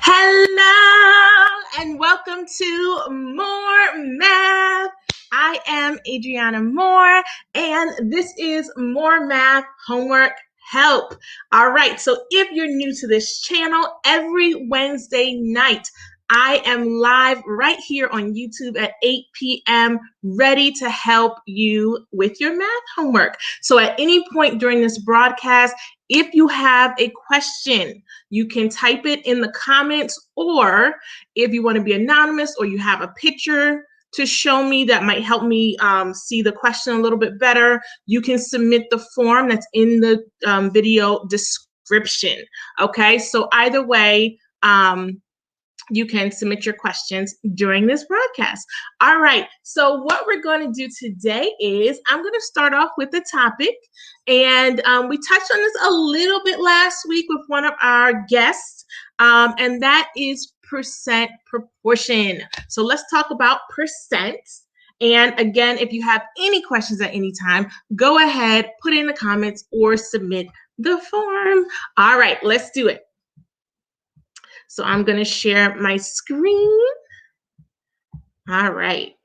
Hello and welcome to More Math. I am Adriana Moore and this is More Math Homework Help. All right, so if you're new to this channel, every Wednesday night, I am live right here on YouTube at 8 p.m. ready to help you with your math homework. So at any point during this broadcast, if you have a question, you can type it in the comments, or if you want to be anonymous or you have a picture to show me that might help me see the question a little bit better, you can submit the form that's in the video description. Okay, so either way, you can submit your questions during this broadcast. All right, so what we're going to do today is I'm going to start off with the topic, and we touched on this a little bit last week with one of our guests, and that is percent proportion. So let's talk about percent. And again, if you have any questions at any time, go ahead, put it in the comments or submit the form. All right, let's do it. So I'm going to share my screen. All right.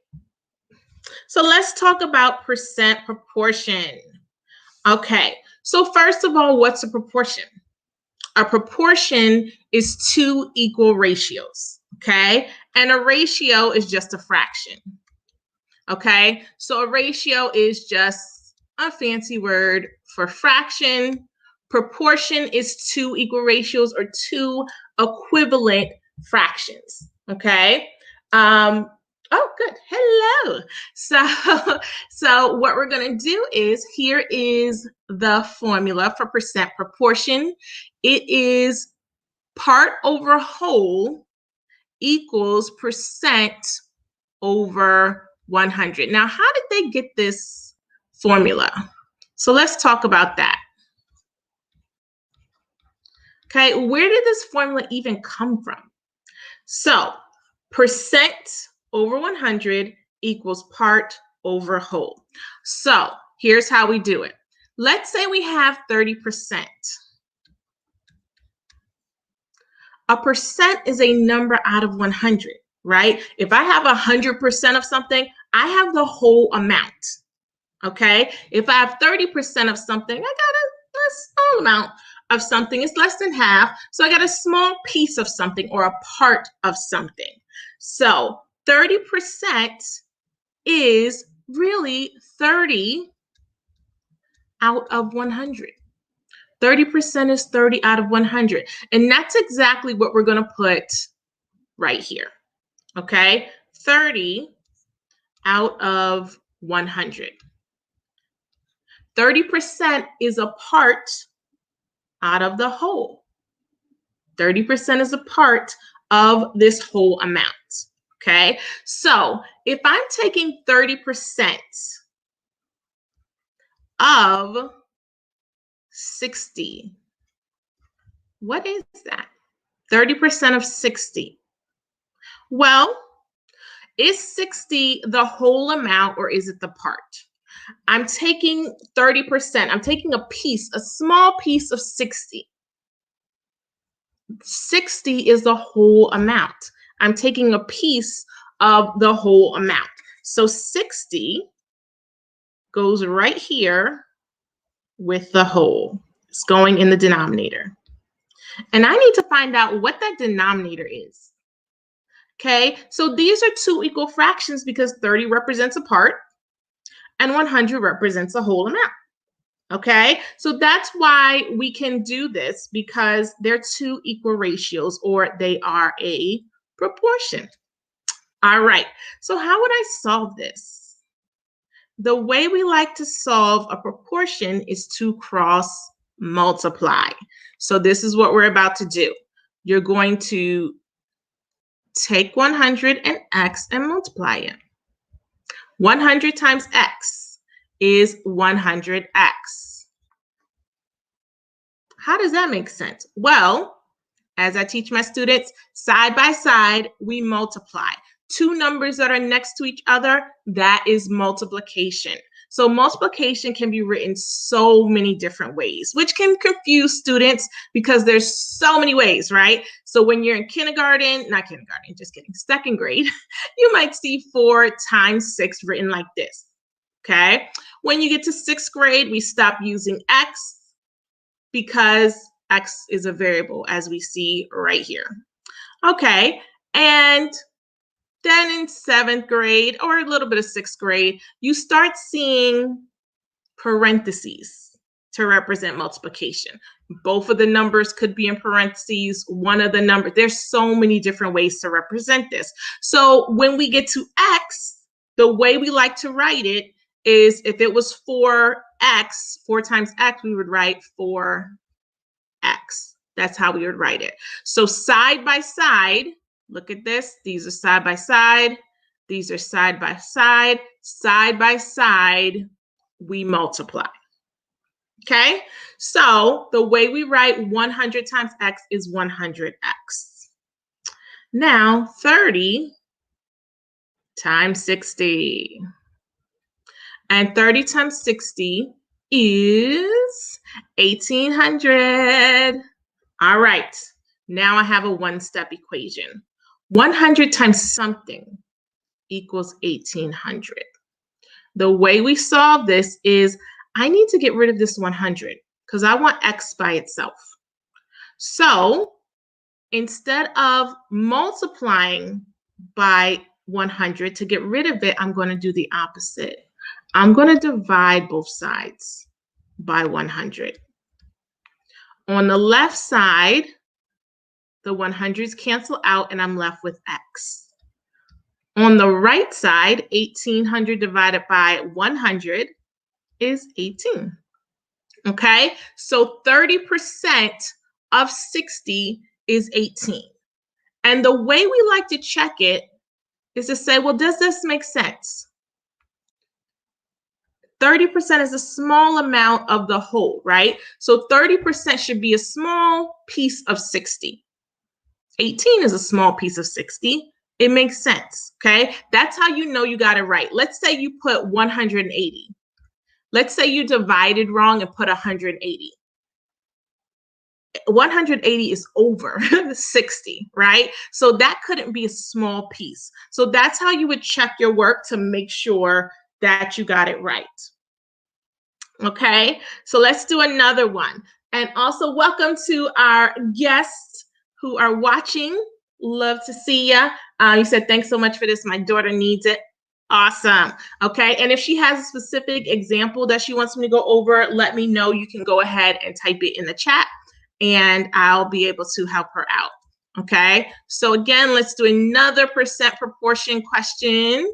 So let's talk about percent proportion. Okay. So first of all, what's a proportion? A proportion is two equal ratios. Okay. And a ratio is just a fraction. Okay. So a ratio is just a fancy word for fraction. Proportion is two equal ratios or two equivalent fractions. Okay. Oh, good. Hello. So what we're going to do is, here is the formula for percent proportion. It is part over whole equals percent over 100. Now, how did they get this formula? So let's talk about that. Okay, where did this formula even come from? So percent over 100 equals part over whole. So here's how we do it. Let's say we have 30%. A percent is a number out of 100, right? If I have 100% of something, I have the whole amount. Okay, if I have 30% of something, I got a small amount of something. It's less than half. So I got a small piece of something or a part of something. So 30% is really 30 out of 100. 30% is 30 out of 100. And that's exactly what we're going to put right here. Okay, 30 out of 100. 30% is a part out of the whole. 30% is a part of this whole amount. Okay, so if I'm taking 30% of 60, what is that? 30% of 60. Well, is 60 the whole amount or is it the part? I'm taking 30%. I'm taking a piece, a small piece of 60. 60 is the whole amount. I'm taking a piece of the whole amount. So 60 goes right here with the whole. It's going in the denominator. And I need to find out what that denominator is. Okay, so these are two equal fractions because 30 represents a part and 100 represents a whole amount. Okay, so that's why we can do this, because they're two equal ratios, or they are a proportion. All right, so how would I solve this? The way we like to solve a proportion is to cross multiply. So this is what we're about to do. You're going to take 100 and x and multiply it. 100 times x is 100x. How does that make sense? Well, as I teach my students, side by side, we multiply. Two numbers that are next to each other, that is multiplication. So multiplication can be written so many different ways, which can confuse students because there's so many ways, right? So when you're in kindergarten, not kindergarten, just kidding, second grade, you might see 4 times 6 written like this, okay? When you get to 6th grade, we stop using x because x is a variable, as we see right here. Okay, and then in 7th grade, or a little bit of 6th grade, you start seeing parentheses to represent multiplication. Both of the numbers could be in parentheses, one of the numbers. There's so many different ways to represent this. So when we get to x, the way we like to write it is, if it was 4x, 4 times x, we would write 4x. That's how we would write it. So side by side, look at this. These are side by side. These are side by side. Side by side, we multiply. Okay? So the way we write 100 times x is 100x. Now, 30 times 60. And 30 times 60 is 1800. All right, now I have a one-step equation. 100 times something equals 1800. The way we solve this is, I need to get rid of this 100 because I want x by itself. So instead of multiplying by 100 to get rid of it, I'm going to do the opposite. I'm going to divide both sides by 100. On the left side, the 100s cancel out and I'm left with x. On the right side, 1800 divided by 100 is 18. Okay, so 30% of 60 is 18. And the way we like to check it is to say, well, does this make sense? 30% is a small amount of the whole, right? So 30% should be a small piece of 60. 18 is a small piece of 60. It makes sense, okay? That's how you know you got it right. Let's say you put 180. Let's say you divided wrong and put 180. 180 is over 60, right? So that couldn't be a small piece. So that's how you would check your work to make sure that you got it right. Okay, so let's do another one. And also welcome to our guests who are watching. Love to see you. You said, thanks so much for this. My daughter needs it. Awesome. Okay, and if she has a specific example that she wants me to go over, let me know. You can go ahead and type it in the chat and I'll be able to help her out. Okay, so again, let's do another percent proportion question.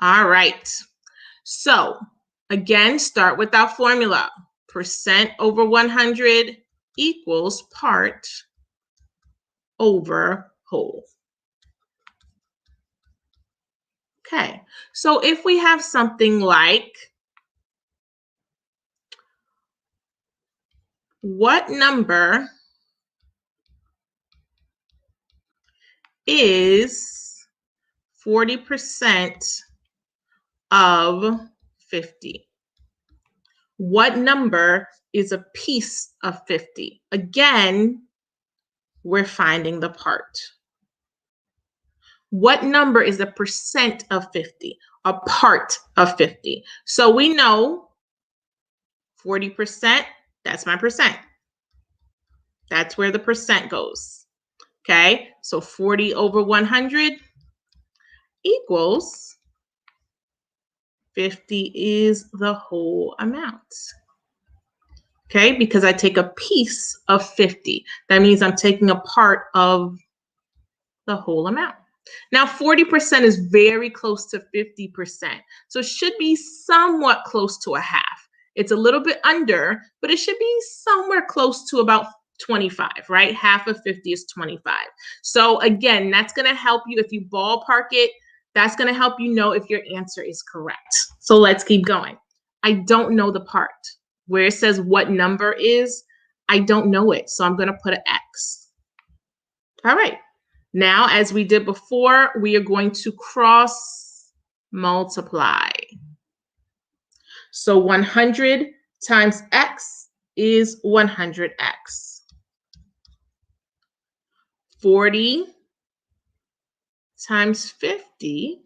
All right, so again, start with our formula. Percent over 100 equals part over whole. Okay, so if we have something like, what number is 40% of 50? What number is a piece of 50? Again, we're finding the part. What number is the percent of 50? A part of 50. So we know 40%, that's my percent. That's where the percent goes. Okay, so 40 over 100 equals 50 is the whole amount. Okay, because I take a piece of 50. That means I'm taking a part of the whole amount. Now, 40% is very close to 50%. So it should be somewhat close to a half. It's a little bit under, but it should be somewhere close to about 25, right? Half of 50 is 25. So again, that's going to help you if you ballpark it. That's going to help you know if your answer is correct. So let's keep going. I don't know the part. Where it says what number is, I don't know it. So I'm going to put an X. All right. Now, as we did before, we are going to cross multiply. So 100 times X is 100X. 40 times 50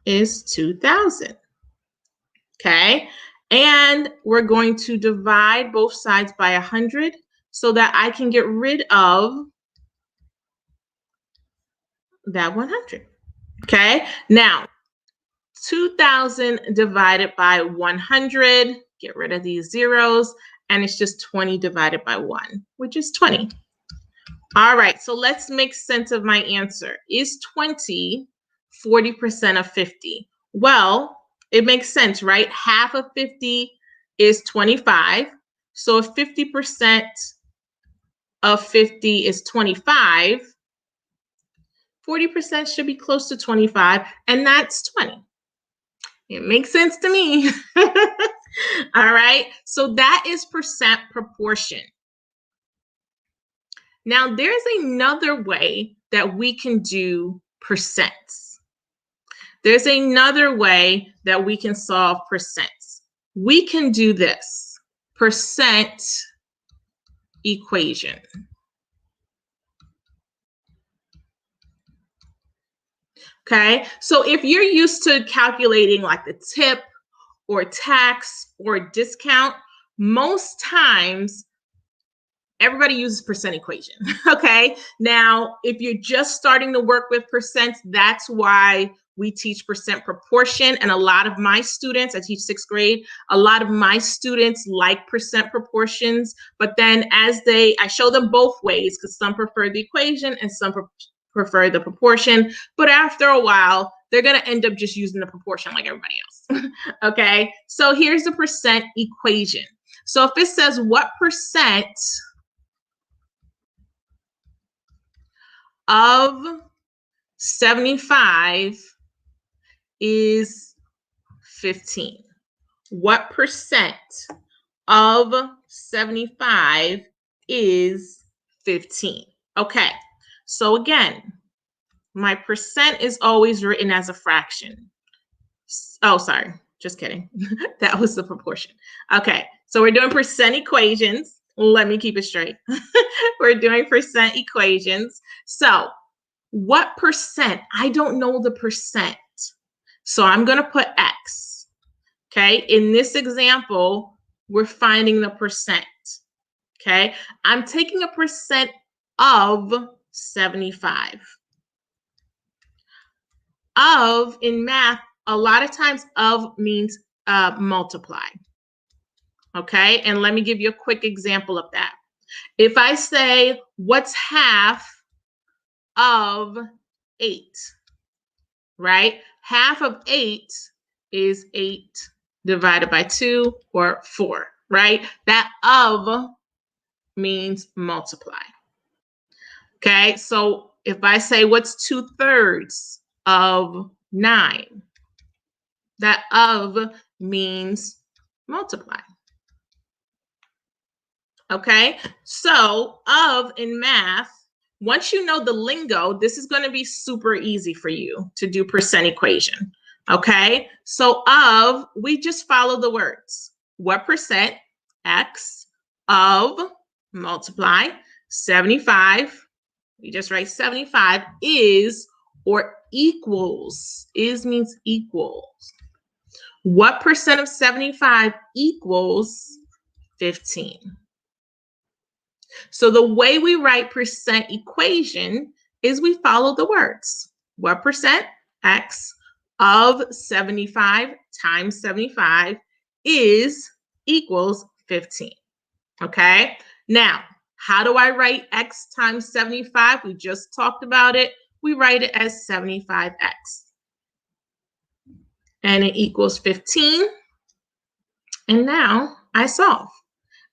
is 2,000. Okay, and we're going to divide both sides by 100 so that I can get rid of that 100. Okay, now 2,000 divided by 100, get rid of these zeros, and it's just 20 divided by 1, which is 20. All right, so let's make sense of my answer. Is 20 40% of 50? Well, it makes sense, right? Half of 50 is 25. So if 50% of 50 is 25, 40% should be close to 25, and that's 20. It makes sense to me. All right, so that is percent proportion. Now, there's another way that we can do percents. There's another way that we can solve percents. We can do this percent equation. Okay, so if you're used to calculating like the tip or tax or discount, most times everybody uses percent equation. Okay, now if you're just starting to work with percents, that's why we teach percent proportion. And a lot of my students, I teach 6th grade, a lot of my students like percent proportions, but then I show them both ways because some prefer the equation and some prefer the proportion, but after a while, they're going to end up just using the proportion like everybody else. Okay, so here's the percent equation. So if it says what percent of 75 is 15? What percent of 75 is 15? Okay, so again, my percent is always written as a fraction. Oh, sorry, just kidding. That was the proportion. Okay, so we're doing percent equations. Let me keep it straight. We're doing percent equations. So what percent? I don't know the percent. So I'm going to put X. Okay, in this example, we're finding the percent. Okay, I'm taking a percent of 75. Of in math, a lot of times of means multiply. Okay, and let me give you a quick example of that. If I say, what's half of 8? Right? Half of 8 is 8 divided by 2 or 4, right? That of means multiply. Okay, so if I say what's 2/3 of 9, that of means multiply. Okay, so of in math, once you know the lingo, this is going to be super easy for you to do percent equation. Okay, so of, we just follow the words. What percent? X of multiply 75. We just write 75 is or equals. Is means equals. What percent of 75 equals 15? So the way we write percent equation is we follow the words. What percent? X of 75 times 75 is equals 15. Okay? Now, how do I write X times 75? We just talked about it. We write it as 75X. And it equals 15. And now I solve.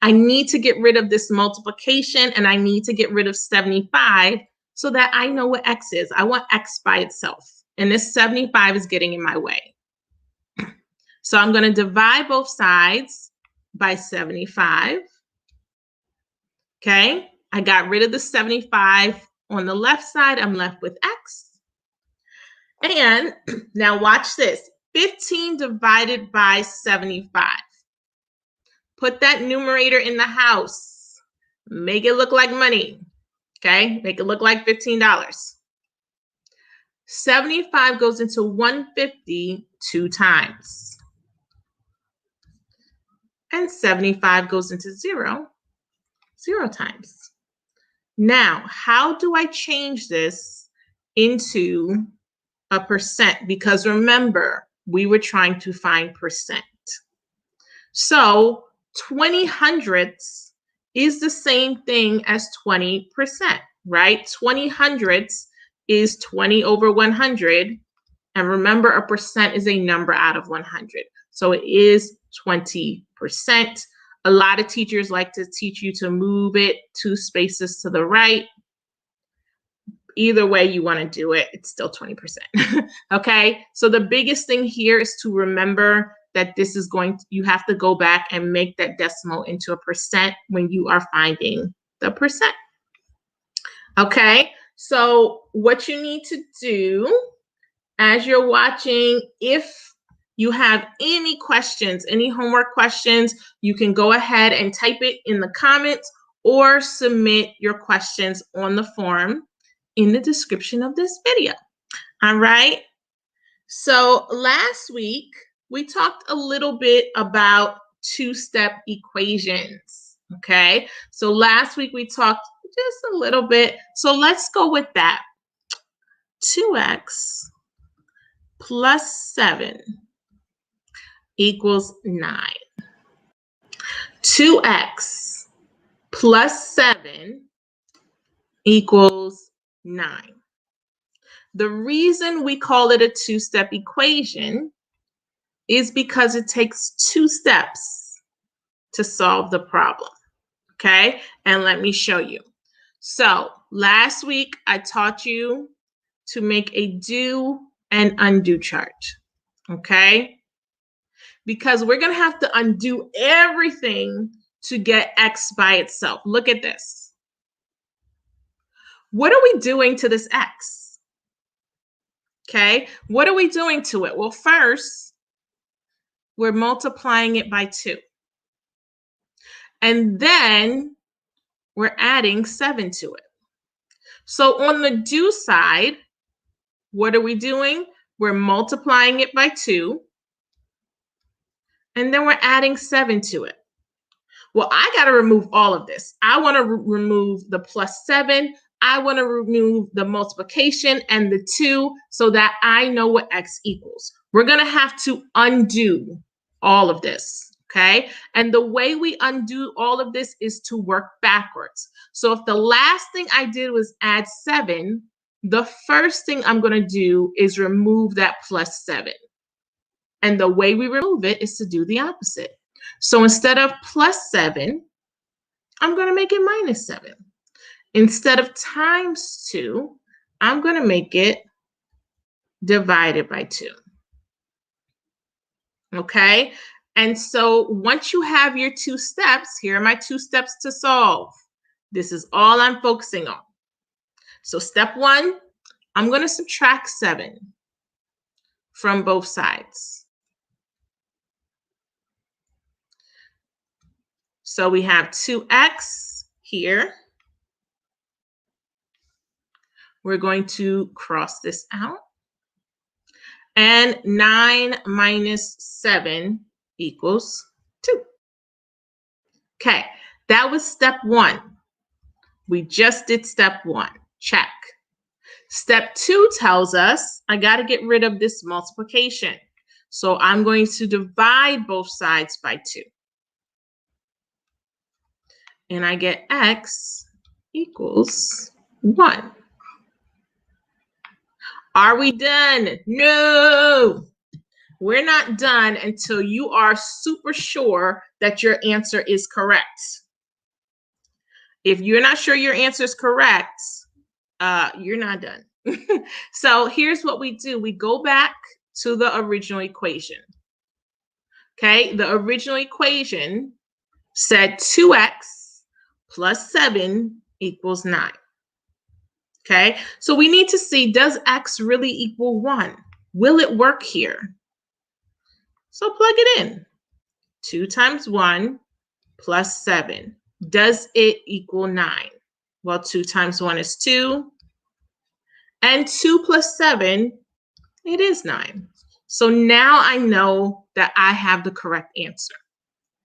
I need to get rid of this multiplication and I need to get rid of 75 so that I know what X is. I want X by itself. And this 75 is getting in my way. So I'm going to divide both sides by 75. Okay, I got rid of the 75 on the left side. I'm left with X. And now watch this. 15 divided by 75. Put that numerator in the house. Make it look like money. Okay, make it look like $15. 75 goes into 150 2 times. And 75 goes into 0 times. Now, how do I change this into a percent? Because remember, we were trying to find percent. So 20 hundredths is the same thing as 20%, right? 20 hundredths is 20 over 100. And remember, a percent is a number out of 100. So it is 20%. A lot of teachers like to teach you to move it 2 spaces to the right. Either way you want to do it, it's still 20%. Okay, so the biggest thing here is to remember that this is you have to go back and make that decimal into a percent when you are finding the percent. Okay, so what you need to do as you're watching, if you have any questions, any homework questions, you can go ahead and type it in the comments or submit your questions on the form in the description of this video. All right. So last week, we talked a little bit about two-step equations. Okay. So last week we talked just a little bit. So let's go with that. 2x plus 7 equals 9. 2x plus 7 equals 9. The reason we call it a two-step equation is because it takes 2 steps to solve the problem. Okay, and let me show you. So last week I taught you to make a do and undo chart. Okay, because we're going to have to undo everything to get X by itself. Look at this. What are we doing to this X? Okay, what are we doing to it? Well, first, we're multiplying it by 2. And then we're adding 7 to it. So on the do side, what are we doing? We're multiplying it by 2. And then we're adding 7 to it. Well, I got to remove all of this. I want to remove the plus 7. I want to remove the multiplication and the 2 so that I know what X equals. We're going to have to undo all of this, okay? And the way we undo all of this is to work backwards. So if the last thing I did was add 7, the first thing I'm going to do is remove that plus 7. And the way we remove it is to do the opposite. So instead of plus 7, I'm going to make it minus 7. Instead of times 2, I'm going to make it divided by 2. Okay? And so once you have your 2 steps, here are my 2 steps to solve. This is all I'm focusing on. So step 1, I'm going to subtract 7 from both sides. So we have 2x here. We're going to cross this out. And 9 minus 7 equals 2. Okay, that was step 1. We just did step 1. Check. Step 2 tells us I got to get rid of this multiplication. So I'm going to divide both sides by 2. And I get x equals 1. Are we done? No. We're not done until you are super sure that your answer is correct. If you're not sure your answer is correct, you're not done. So here's what we do. We go back to the original equation. Okay, the original equation said 2x plus 7 equals 9. Okay, so we need to see, does x really equal 1? Will it work here? So plug it in. 2 times 1 plus 7. Does it equal 9? Well, 2 times 1 is 2. And 2 plus 7, it is 9. So now I know that I have the correct answer.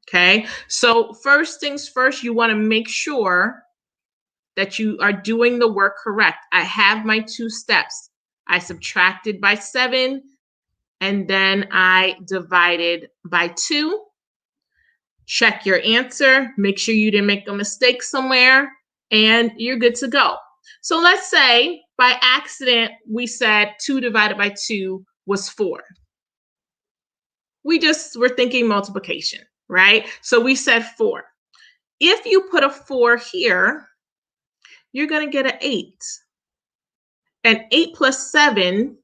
Okay, so first things first, you want to make sure that you are doing the work correct. I have my 2 steps. I subtracted by 7, and then I divided by 2. Check your answer. Make sure you didn't make a mistake somewhere, and you're good to go. So let's say by accident, we said 2 divided by 2 was 4. We just were thinking multiplication, right? So we said 4. If you put a 4 here, you're going to get an 8. And 8 plus 7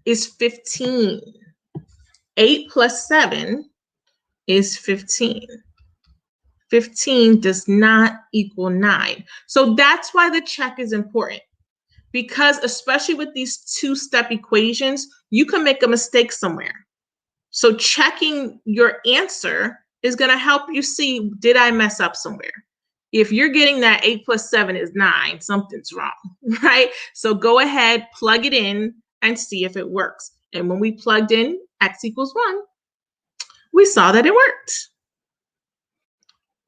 is 15. 8 plus 7 is 15. 15 does not equal 9. So that's why the check is important. Because especially with these 2-step equations, you can make a mistake somewhere. So checking your answer is going to help you see, did I mess up somewhere? If you're getting that 8 plus 7 is 9, something's wrong, right? So go ahead, plug it in, and see if it works. And when we plugged in x equals 1, we saw that it worked.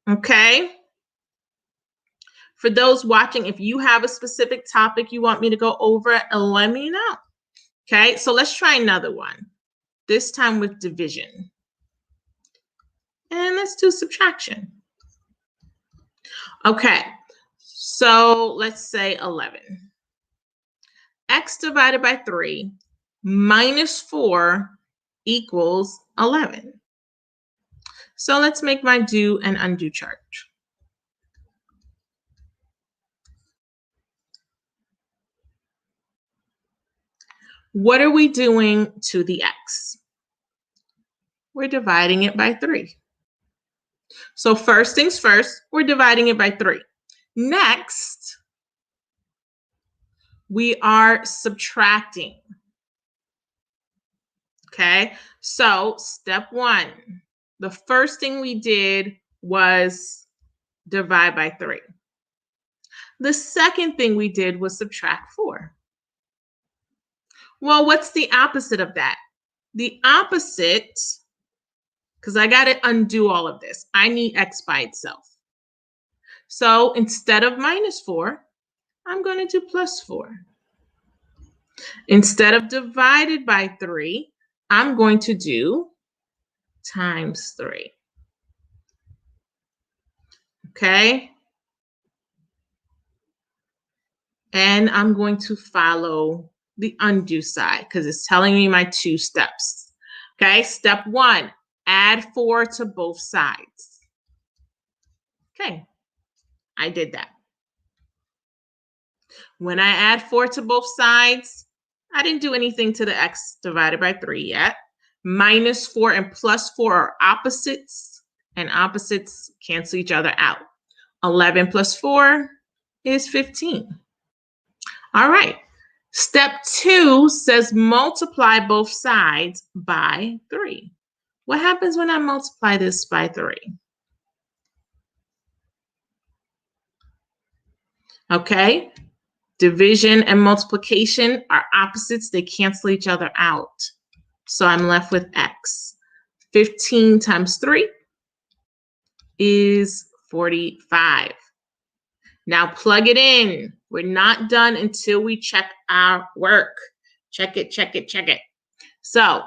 Okay? For those watching, if you have a specific topic you want me to go over, let me know. Okay, so let's try another one, this time with division. And let's do subtraction. Okay, so let's say 11. X divided by 3 minus 4 equals 11. So let's make my do and undo chart. What are we doing to the x? We're dividing it by 3. So first things first, we're dividing it by 3. Next, we are subtracting. Okay, so step 1, the first thing we did was divide by 3. The second thing we did was subtract 4. Well, what's the opposite of that? The opposite, because I got to undo all of this, I need x by itself. So instead of minus 4, I'm going to do plus 4. Instead of divided by 3, I'm going to do times 3. Okay? And I'm going to follow the undo side because it's telling me my 2 steps. Okay, step 1, add 4 to both sides. Okay, I did that. When I add 4 to both sides, I didn't do anything to the x divided by 3 yet. Minus 4 and plus 4 are opposites, and opposites cancel each other out. 11 plus 4 is 15. All right. Step 2 says multiply both sides by 3. What happens when I multiply this by 3? Okay. Division and multiplication are opposites. They cancel each other out. So I'm left with x. 15 times 3 is 45. Now plug it in. We're not done until we check our work. Check it, check it, check it. So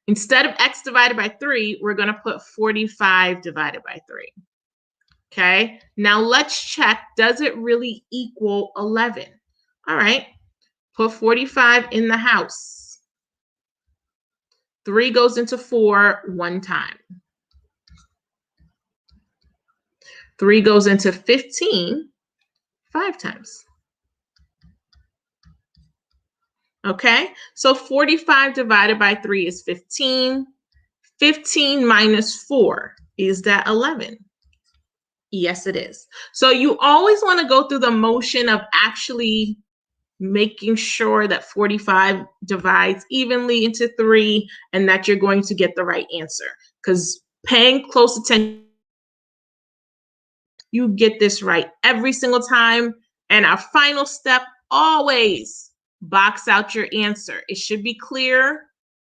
instead of x divided by 3, we're going to put 45 divided by 3. Okay, now let's check, does it really equal 11? All right, put 45 in the house. 3 goes into 4 one time. 3 goes into 15 5 times. Okay, so 45 divided by 3 is 15. 15 minus 4, is that 11? Yes, it is. So you always want to go through the motion of actually making sure that 45 divides evenly into 3 and that you're going to get the right answer. Because paying close attention, you get this right every single time. And our final step, always box out your answer. It should be clear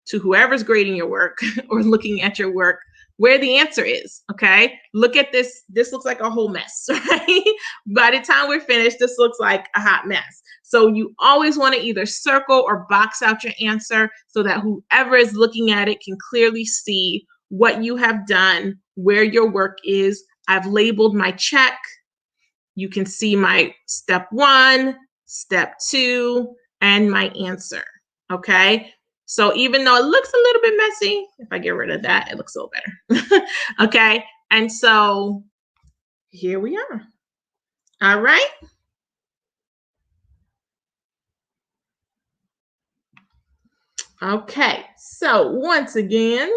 to whoever's grading your work or looking at your work where the answer is, okay? Look at this. This looks like a whole mess, right? By the time we're finished, this looks like a hot mess. So you always want to either circle or box out your answer so that whoever is looking at it can clearly see what you have done, where your work is. I've labeled my check. You can see my step 1, step 2, and my answer, okay? So even though it looks a little bit messy, if I get rid of that, it looks a little better. Okay, and so here we are. All right. Okay, so once again,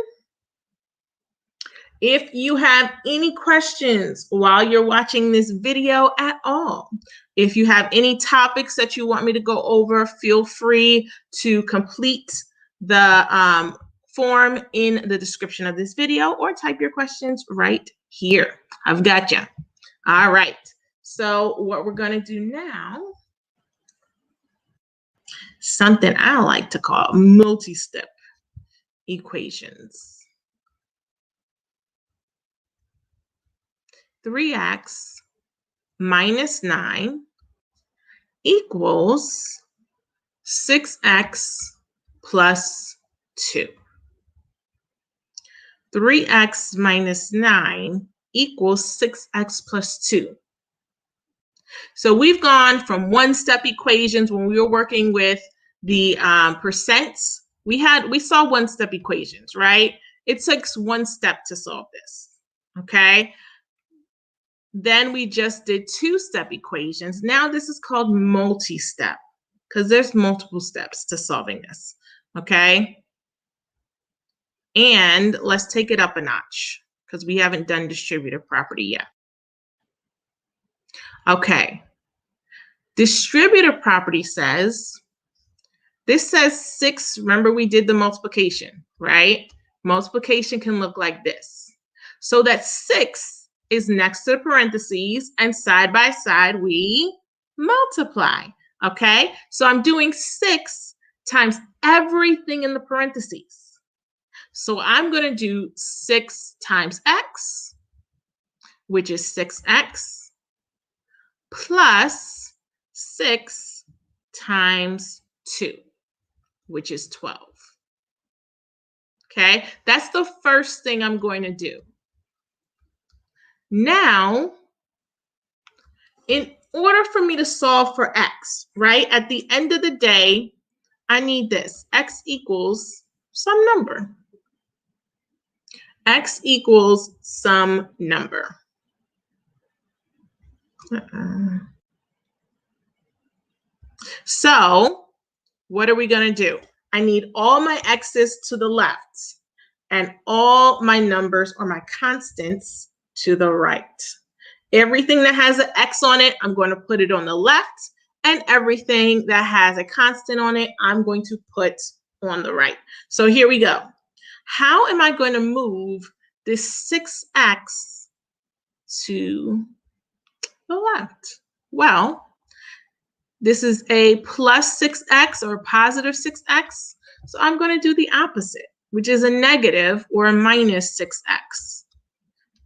if you have any questions while you're watching this video at all, if you have any topics that you want me to go over, feel free to complete the form in the description of this video or type your questions right here. I've got you. All right. So what we're going to do now, something I like to call multi-step equations. 3x minus 9 equals 6x plus 2. 3x minus 9 equals 6x plus 2. So we've gone from one-step equations when we were working with the percents. We saw one-step equations, right? It takes one step to solve this, okay? Then we just did two-step equations. Now this is called multi-step because there's multiple steps to solving this, okay? And let's take it up a notch because we haven't done distributive property yet. Okay. Distributive property says, this says 6, remember we did the multiplication, right? Multiplication can look like this. So that 6 is next to the parentheses and side by side we multiply, okay? So I'm doing 6 times everything in the parentheses. So I'm going to do 6 times x, which is 6x, plus 6 times 2, which is 12. Okay, that's the first thing I'm going to do. Now, in order for me to solve for x, right, at the end of the day, I need this. X equals some number. X equals some number. So, what are we going to do? I need all my x's to the left and all my numbers or my constants to the right. Everything that has an x on it, I'm going to put it on the left, and everything that has a constant on it, I'm going to put on the right. So here we go. How am I going to move this 6x to the left? Well, this is a plus 6x or positive 6x. So I'm going to do the opposite, which is a negative or a minus 6x.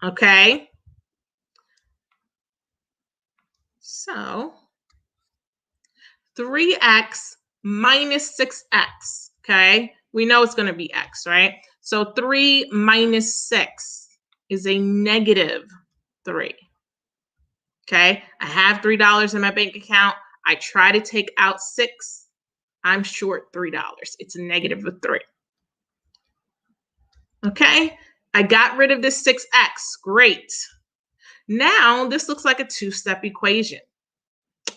Okay? So 3x minus 6x, okay? We know it's going to be x, right? So 3 minus 6 is a negative 3, okay? I have $3 in my bank account. I try to take out 6. I'm short $3. It's a negative of 3. Okay? I got rid of this 6x. Great. Now, this looks like a two-step equation.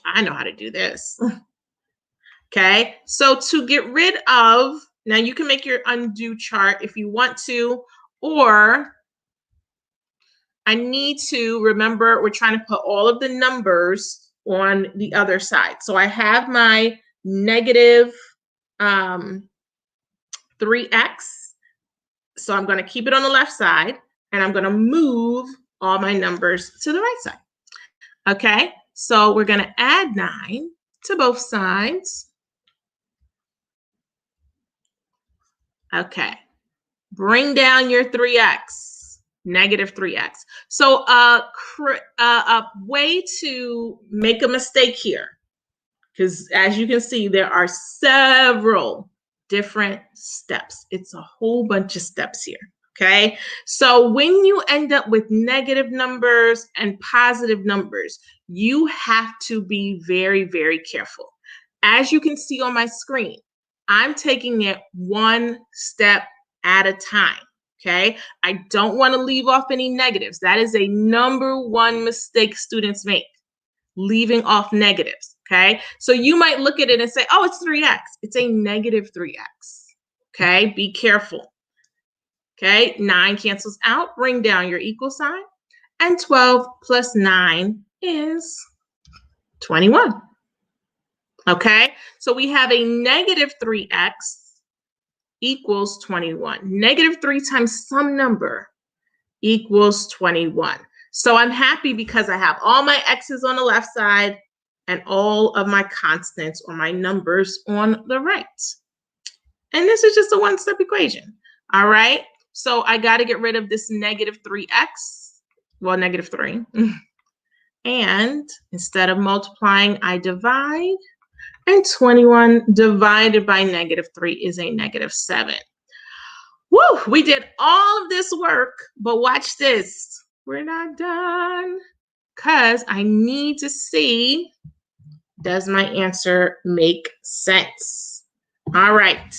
I know how to do this. Okay, so to get rid of, now you can make your undo chart if you want to, or I need to remember we're trying to put all of the numbers on the other side. So I have my negative 3x. So I'm going to keep it on the left side, and I'm going to move all my numbers to the right side. Okay, so we're going to add 9 to both sides. Okay, bring down your 3x, negative 3x. So a way to make a mistake here, because as you can see, there are several different steps. It's a whole bunch of steps here. Okay, so when you end up with negative numbers and positive numbers, you have to be very, very careful. As you can see on my screen, I'm taking it one step at a time. Okay, I don't want to leave off any negatives. That is a number one mistake students make, leaving off negatives. Okay, so you might look at it and say, oh, it's 3x. It's a negative 3x. Okay, be careful. Okay, 9 cancels out, bring down your equal sign, and 12 plus 9 is 21. Okay, so we have a negative 3x equals 21. Negative 3 times some number equals 21. So I'm happy because I have all my x's on the left side and all of my constants or my numbers on the right. And this is just a one-step equation. All right, so I got to get rid of this negative 3x, well, negative 3. And instead of multiplying, I divide. And 21 divided by negative 3 is a negative 7. Woo, we did all of this work, but watch this. We're not done, because I need to see, does my answer make sense? All right,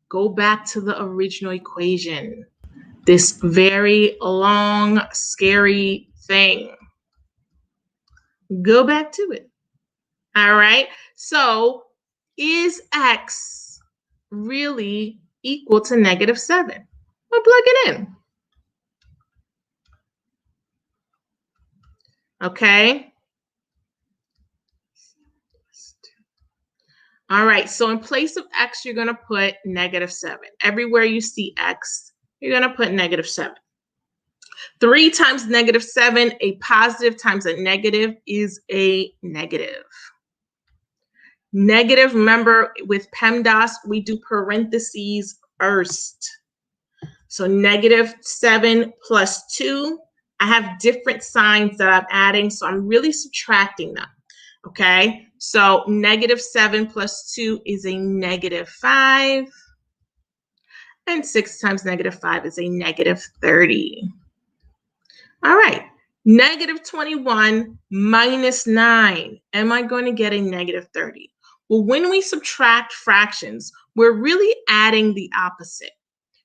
go back to the original equation. This very long, scary thing. Go back to it. All right, so is x really equal to negative 7? We'll plug it in. Okay. All right, so in place of x, you're going to put negative 7. Everywhere you see x, you're going to put negative 7. 3 times negative 7, a positive times a negative is a negative. Negative, remember, with PEMDAS, we do parentheses first. So negative 7 plus 2, I have different signs that I'm adding, so I'm really subtracting them. Okay, so negative 7 plus 2 is a negative 5. And 6 times negative 5 is a negative 30. All right, negative 21 minus 9. Am I going to get a negative 30? Well, when we subtract fractions, we're really adding the opposite.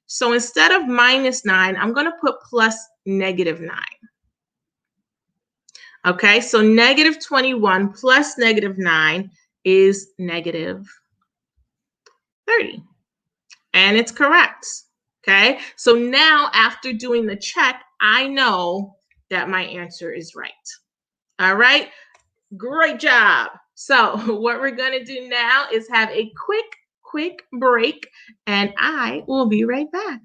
So instead of minus 9, I'm going to put plus negative 9. Okay, so negative 21 plus negative 9 is negative 30. And it's correct. Okay, so now after doing the check, I know that my answer is right. All right, great job. So what we're going to do now is have a quick break, and I will be right back.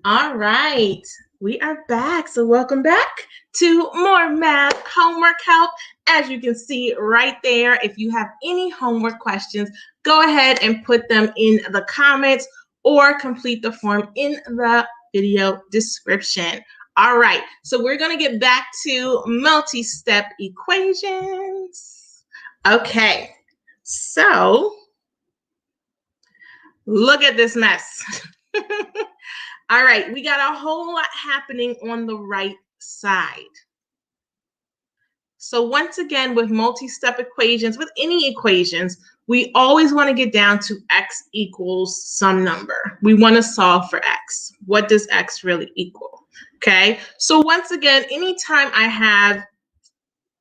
All right, we are back. So welcome back to more math homework help. As you can see right there, if you have any homework questions, go ahead and put them in the comments or complete the form in the video description. All right, so we're going to get back to multi-step equations. Okay, so look at this mess. All right, we got a whole lot happening on the right side. So once again, with multi-step equations, with any equations, we always want to get down to x equals some number. We want to solve for x. What does x really equal? Okay, so once again, anytime I have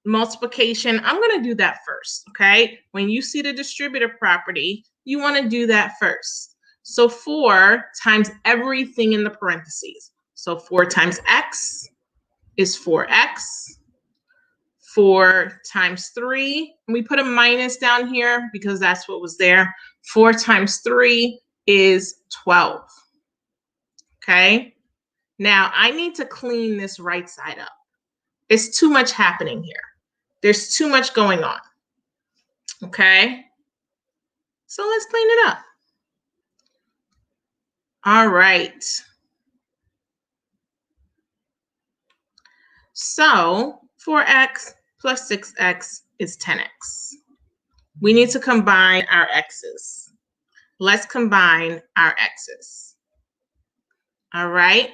multiplication, I'm going to do that first, okay? When you see the distributive property, you want to do that first. So 4 times everything in the parentheses. So 4 times x is 4x. 4 times 3, and we put a minus down here because that's what was there. 4 times 3 is 12. Okay? Now, I need to clean this right side up. It's too much happening here. There's too much going on. Okay? So let's clean it up. All right. So 4x plus 6x is 10x. We need to combine our x's. Let's combine our x's. All right.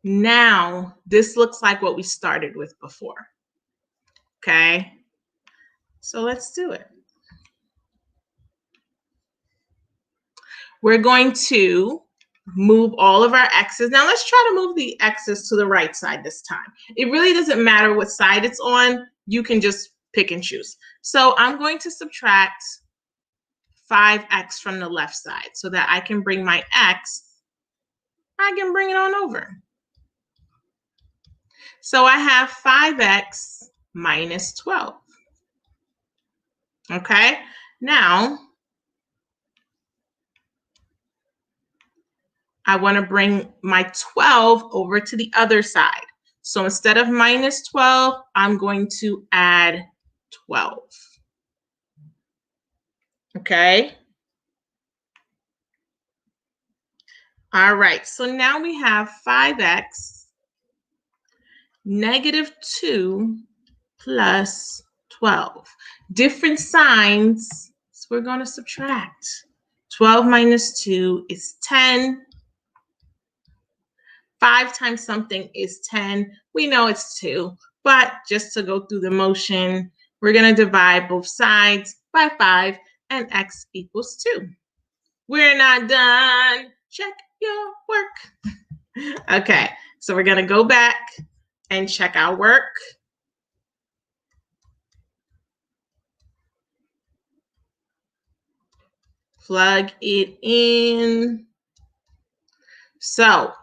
Now, this looks like what we started with before. Okay. So let's do it. We're going to move all of our x's. Now let's try to move the x's to the right side this time. It really doesn't matter what side it's on. You can just pick and choose. So I'm going to subtract 5x from the left side so that I can bring my x, I can bring it on over. So I have 5x minus 12. Okay, now I want to bring my 12 over to the other side. So instead of minus 12, I'm going to add 12. Okay. All right, so now we have 5x negative 2 plus 12. Different signs, so we're going to subtract. 12 minus 2 is 10. 5 times something is 10. We know it's 2, but just to go through the motion, we're going to divide both sides by 5, and x equals 2. We're not done. Check your work. Okay, so we're going to go back and check our work. Plug it in. So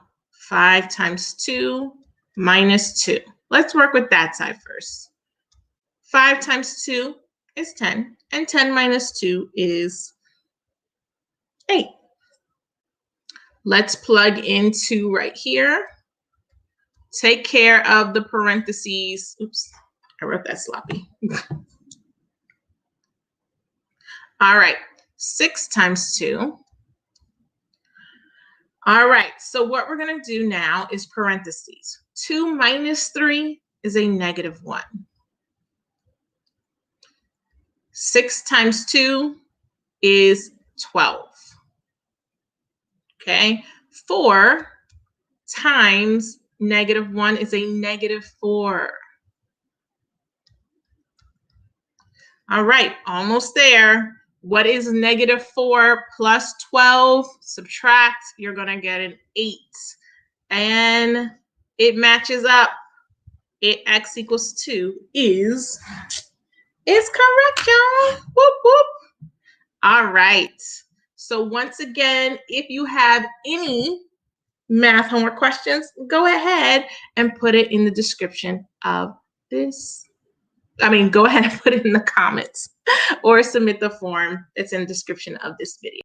5 times 2 minus 2. Let's work with that side first. 5 times 2 is 10, and 10 minus 2 is 8. Let's plug into right here. Take care of the parentheses. Oops, I wrote that sloppy. All right, 6 times 2. All right, so what we're going to do now is parentheses. 2 minus 3 is a negative 1. 6 times 2 is 12. Okay, 4 times -1 is a -4. All right, almost there. What is -4 plus 12? Subtract, you're going to get an 8. And it matches up. X equals 2 is correct, y'all. Whoop, whoop. All right. So once again, if you have any math homework questions, go ahead and put it in the description of this. Go ahead and put it in the comments or submit the form that's in the description of this video.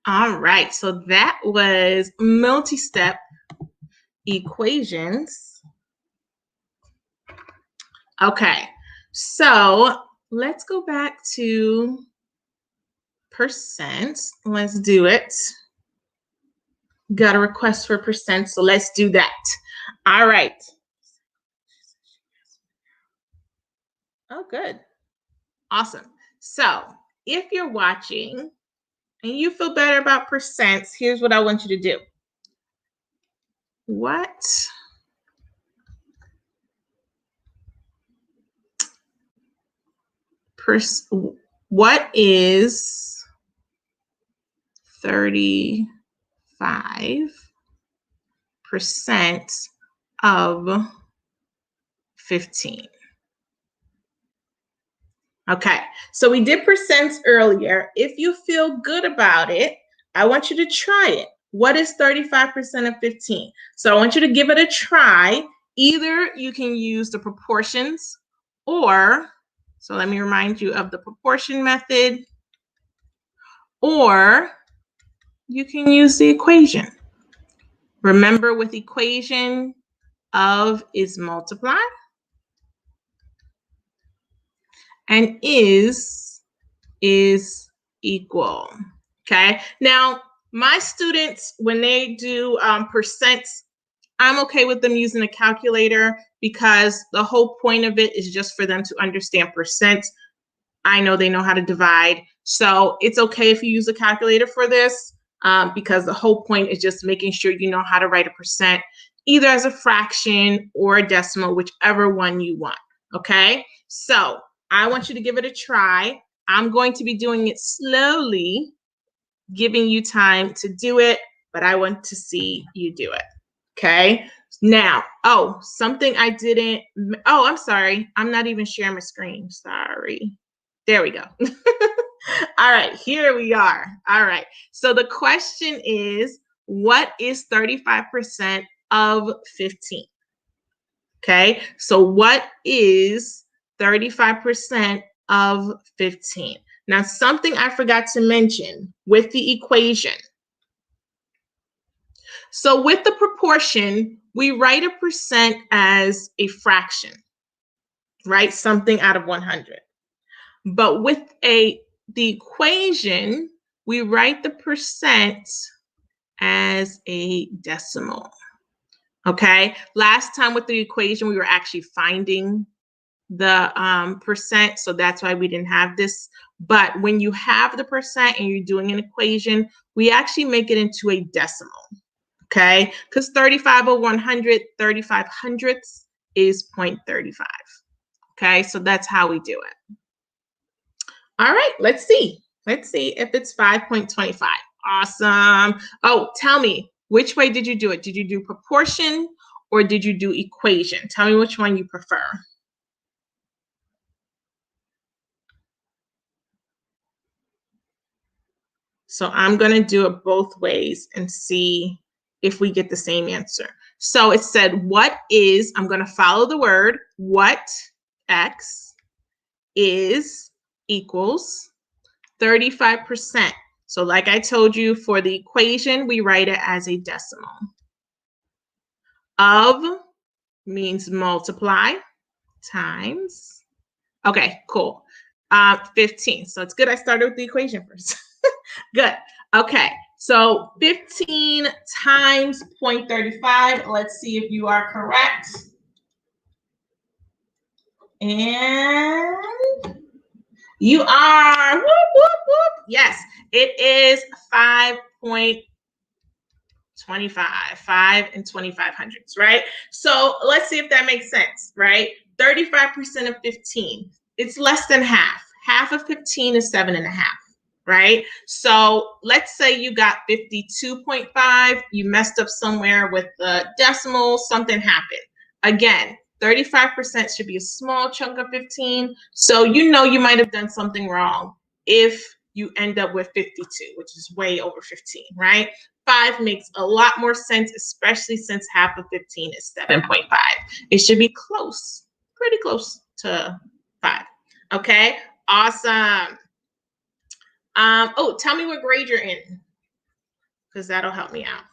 All right, so that was multi-step equations. Okay, so let's go back to percent. Let's do it. Got a request for percent, so let's do that. All right. Oh, good. Awesome. So if you're watching and you feel better about percents, here's what I want you to do. What is 35% of 15? Okay, so we did percents earlier. If you feel good about it, I want you to try it. What is 35% of 15? So I want you to give it a try. Either you can use the proportions or, so let me remind you of the proportion method, or you can use the equation. Remember, with equation, of is multiply and is equal. Okay, now my students, when they do percents, I'm okay with them using a calculator because the whole point of it is just for them to understand percent. I know they know how to divide, so it's okay if you use a calculator for this because the whole point is just making sure you know how to write a percent, either as a fraction or a decimal, whichever one you want. Okay, so I want you to give it a try. I'm going to be doing it slowly, giving you time to do it, but I want to see you do it. Okay, now, something I didn't, I'm sorry. I'm not even sharing my screen. Sorry. There we go. All right, here we are. All right, so the question is, what is 35% of 15? Okay, so what is 35% of 15? Now, something I forgot to mention with the equation. So with the proportion, we write a percent as a fraction, right? Something out of 100. But with the equation, we write the percent as a decimal. Okay, last time with the equation, we were actually finding the percent, so that's why we didn't have this. But when you have the percent and you're doing an equation, we actually make it into a decimal. Okay, because 35 over 100, 35 hundredths is 0.35. Okay, so that's how we do it. All right, let's see. Let's see if it's 5.25. Awesome. Oh, tell me, which way did you do it? Did you do proportion or did you do equation? Tell me which one you prefer. So I'm going to do it both ways and see if we get the same answer. So it said, what is, I'm going to follow the word, what X is equals 35%. So like I told you, for the equation, we write it as a decimal. Of means multiply times. Okay, cool. 15. So it's good I started with the equation first. Good. Okay, so 15 times 0.35. Let's see if you are correct. And you are. Whoop, whoop, whoop. Yes, it is 5.25, 5 and 25 hundredths, right? So let's see if that makes sense, right? 35% of 15, it's less than half. Half of 15 is 7.5, right? So let's say you got 52.5, you messed up somewhere with the decimal, something happened. Again, 35% should be a small chunk of 15. So you know you might have done something wrong if you end up with 52, which is way over 15, right? 5 makes a lot more sense, especially since half of 15 is 7.5. It should be close, pretty close to 5. Okay, awesome. Oh, tell me what grade you're in, because that'll help me out.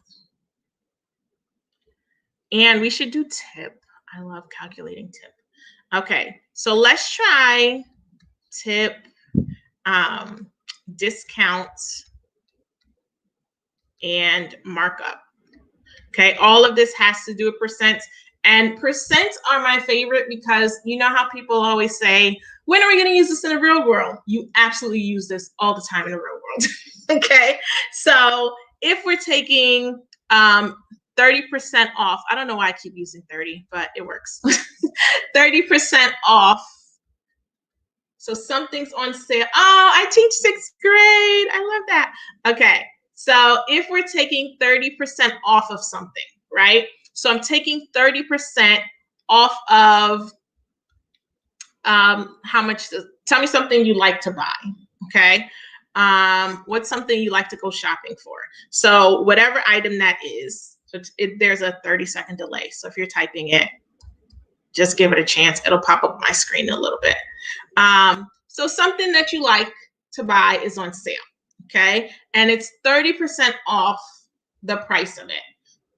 And we should do tip. I love calculating tip. Okay, so let's try tip, discount, and markup. Okay, all of this has to do with percents. And percents are my favorite because you know how people always say, when are we going to use this in the real world? You absolutely use this all the time in the real world. Okay, so if we're taking 30% off, I don't know why I keep using 30, but it works. 30% off. So something's on sale. Oh, I teach 6th grade. I love that. Okay, so if we're taking 30% off of something, right? So I'm taking 30% off of how much, tell me something you like to buy, okay? What's something you like to go shopping for? So whatever item that is, there's a 30-second delay. So if you're typing it, just give it a chance. It'll pop up my screen in a little bit. So something that you like to buy is on sale, okay? And it's 30% off the price of it,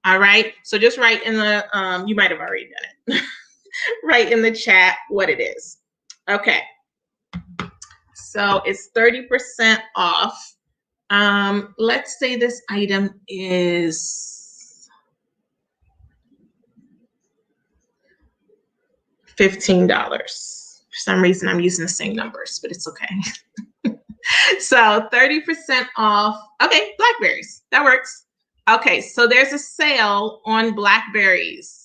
all right? So just write in the, you might have already done it. Write in the chat what it is. Okay. So it's 30% off. Let's say this item is $15. For some reason, I'm using the same numbers, but it's okay. So 30% off. Okay, blackberries. That works. Okay, so there's a sale on blackberries.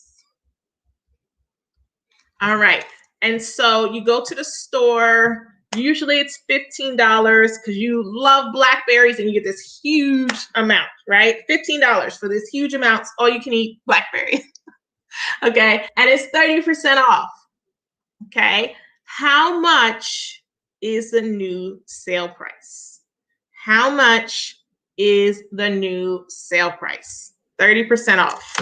All right. And so you go to the store. Usually it's $15 because you love blackberries and you get this huge amount, right? $15 for this huge amount, all you can eat blackberry. Okay. And it's 30% off. Okay. How much is the new sale price? How much is the new sale price? 30% off.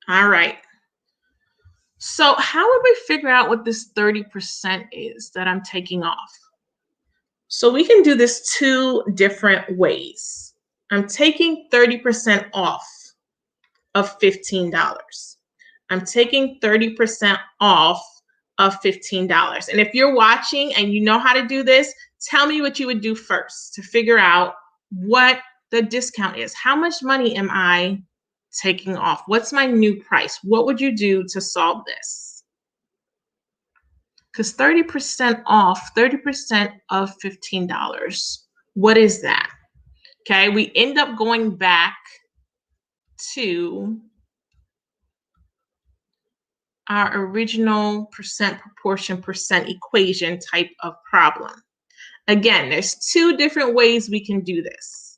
All right. So how would we figure out what this 30% is that I'm taking off? So we can do this 2 different ways. I'm taking 30% off of $15. I'm taking 30% off of $15. And if you're watching and you know how to do this, tell me what you would do first to figure out what the discount is. How much money am I taking off? What's my new price? What would you do to solve this? Because 30% off, 30% of $15, what is that? Okay, we end up going back to our original percent, proportion, percent equation type of problem. Again, there's 2 different ways we can do this.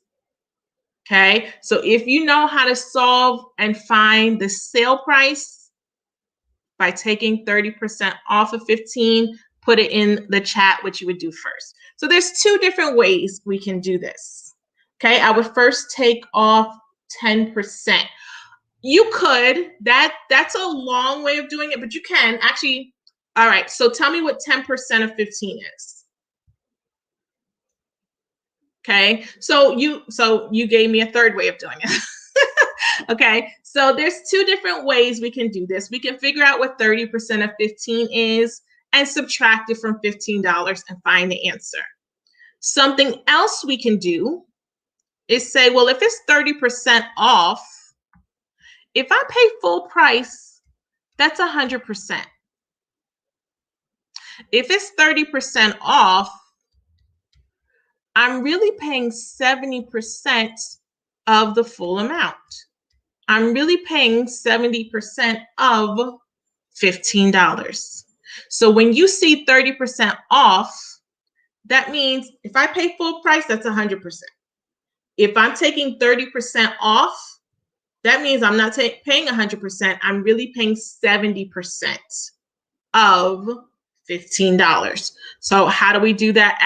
Okay, so if you know how to solve and find the sale price by taking 30% off of 15 put it in the chat what you would do first. So there's two different ways we can do this. Okay, I would first take off 10%. You could, that's a long way of doing it, but you can actually. All right, so tell me what 10% of 15 is. Okay, so you gave me a third way of doing it. Okay, so there's two different ways we can do this. We can figure out what 30% of 15 is and subtract it from $15 and find the answer. Something else we can do is say, well, if it's 30% off, if I pay full price, that's 100%. If it's 30% off, I'm really paying 70% of the full amount. I'm really paying 70% of $15. So when you see 30% off, that means if I pay full price, that's 100%. If I'm taking 30% off, that means I'm not paying 100%. I'm really paying 70% of $15. So how do we do that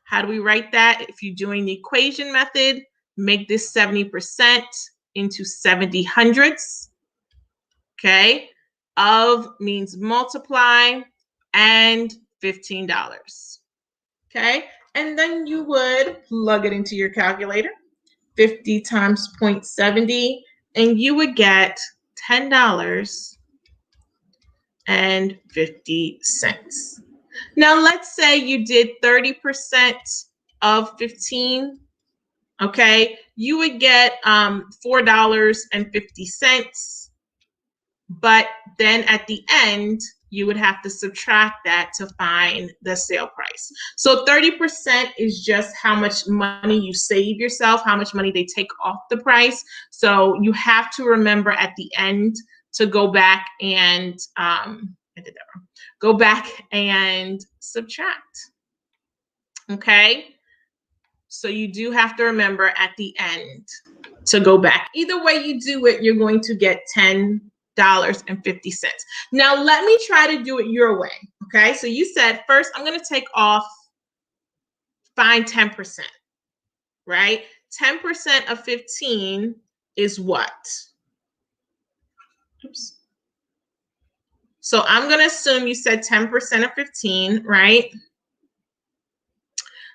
how do we write that? If you're doing the equation method, make this 70% into 70 hundredths. Okay. Of means multiply and $15. Okay. And then you would plug it into your calculator. 50 times 0.70, and you would get $10.50. Now, let's say you did 30% of 15. Okay, you would get $4.50, but then at the end, you would have to subtract that to find the sale price. So 30% is just how much money you save yourself, how much money they take off the price. So you have to remember at the end to go back and go back and subtract. Okay. So you do have to remember at the end to go back. Either way you do it, you're going to get $10.50. Now let me try to do it your way. Okay, so you said first I'm going to take off, find 10%, right? 10% of 15 is what? Oops. So I'm going to assume you said 10% of 15, right?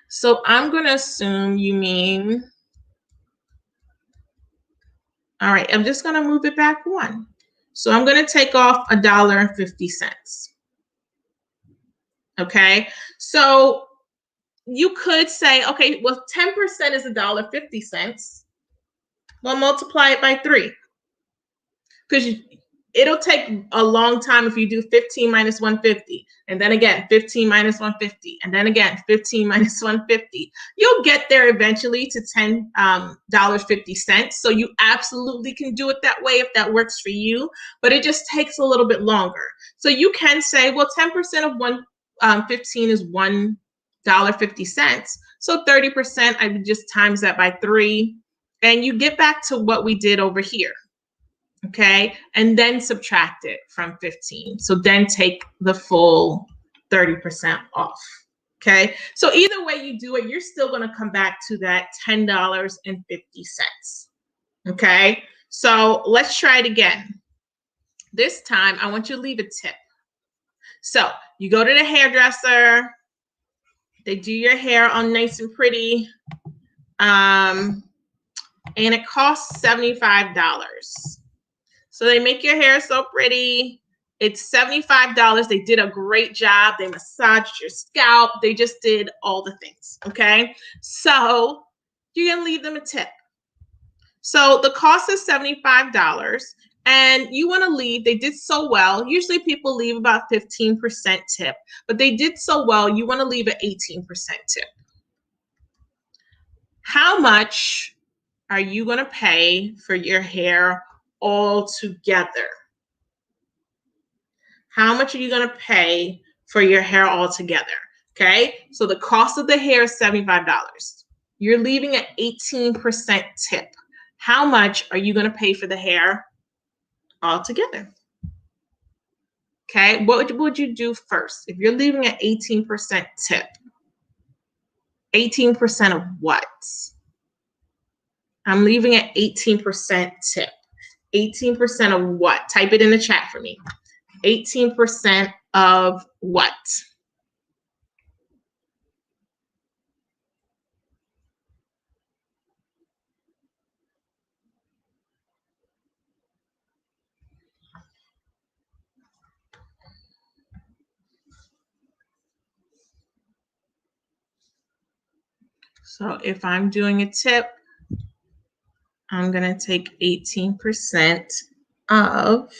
So I'm going to assume you mean, all right, I'm just going to move it back one. So I'm going to take off $1.50. Okay, so you could say, okay, well, 10% is $1.50. Well, multiply it by 3. Because it'll take a long time if you do 15 minus 150, and then again 15 minus 150, and then again 15 minus 150. You'll get there eventually to $10.50. So you absolutely can do it that way if that works for you, but it just takes a little bit longer. So you can say, well, 10% of 115 is $1.50. So 30%, I would just times that by 3, and you get back to what we did over here. Okay, and then subtract it from 15. So then take the full 30% off. Okay, so either way you do it, you're still going to come back to that $10.50. Okay, so let's try it again. This time, I want you to leave a tip. So you go to the hairdresser, they do your hair all nice and pretty, and it costs $75. So they make your hair so pretty. It's $75. They did a great job. They massaged your scalp. They just did all the things, okay? So you're going to leave them a tip. So the cost is $75, and you want to leave. They did so well. Usually people leave about 15% tip, but they did so well. You want to leave an 18% tip. How much are you going to pay for your hair all together? How much are you going to pay for your hair all together? Okay, so the cost of the hair is $75. You're leaving an 18% tip. How much are you going to pay for the hair all together? Okay, what would you do first? If you're leaving an 18% tip, 18% of what? I'm leaving an 18% tip. 18% of what? Type it in the chat for me. 18% of what? So if I'm doing a tip, I'm going to take 18% of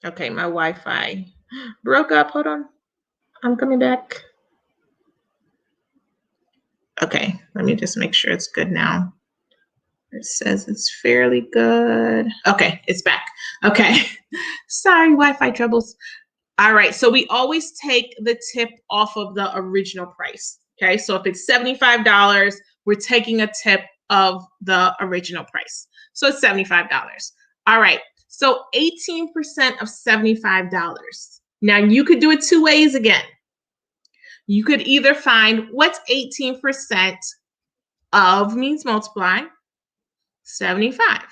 okay, my Wi-Fi broke up. Hold on. I'm coming back. Okay, let me just make sure it's good now. It says it's fairly good. Okay, it's back. Okay, sorry, Wi-Fi troubles. All right, so we always take the tip off of the original price. Okay, so if it's $75, we're taking a tip of the original price. So it's $75. All right, so 18% of $75. Now you could do it two ways again. You could either find what's 18% of means multiply 75.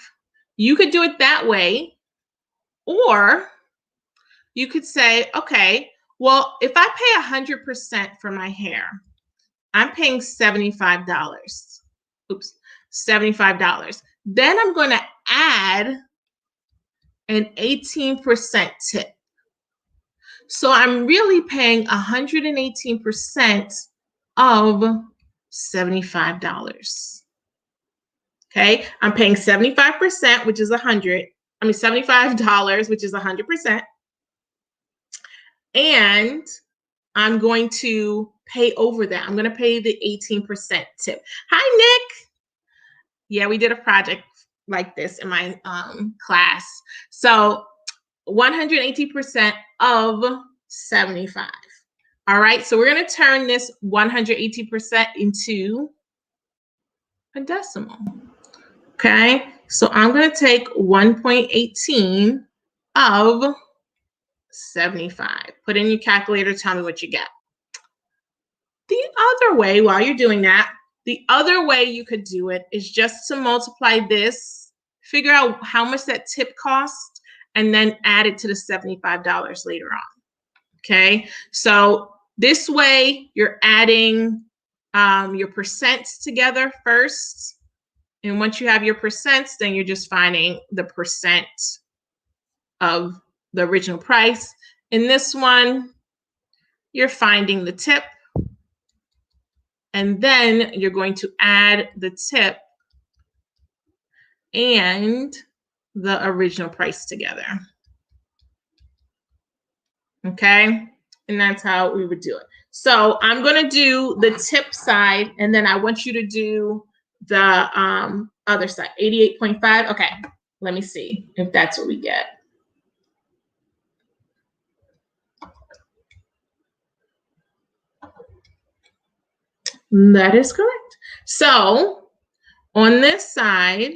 You could do it that way, or you could say, okay, well, if I pay 100% for my hair, I'm paying $75. Oops, $75. Then I'm going to add an 18% tip. So I'm really paying 118% of $75. Okay, I'm paying 75%, which is $75, which is 100%. And I'm going to pay over that. I'm going to pay the 18% tip. Hi, Nick. Yeah, we did a project like this in my class. So 118% of 75. All right, so we're going to turn this 118% into a decimal. Okay, so I'm going to take 1.18 of 75. Put in your calculator, tell me what you get. The other way, while you're doing that, the other way you could do it is just to multiply this, figure out how much that tip costs, and then add it to the $75 later on. Okay, so this way you're adding your percents together first. And once you have your percents, then you're just finding the percent of the original price. In this one, you're finding the tip, and then you're going to add the tip and the original price together. Okay, and that's how we would do it. So I'm going to do the tip side, and then I want you to do the other side, 88.5. Okay, let me see if that's what we get. That is correct. So on this side,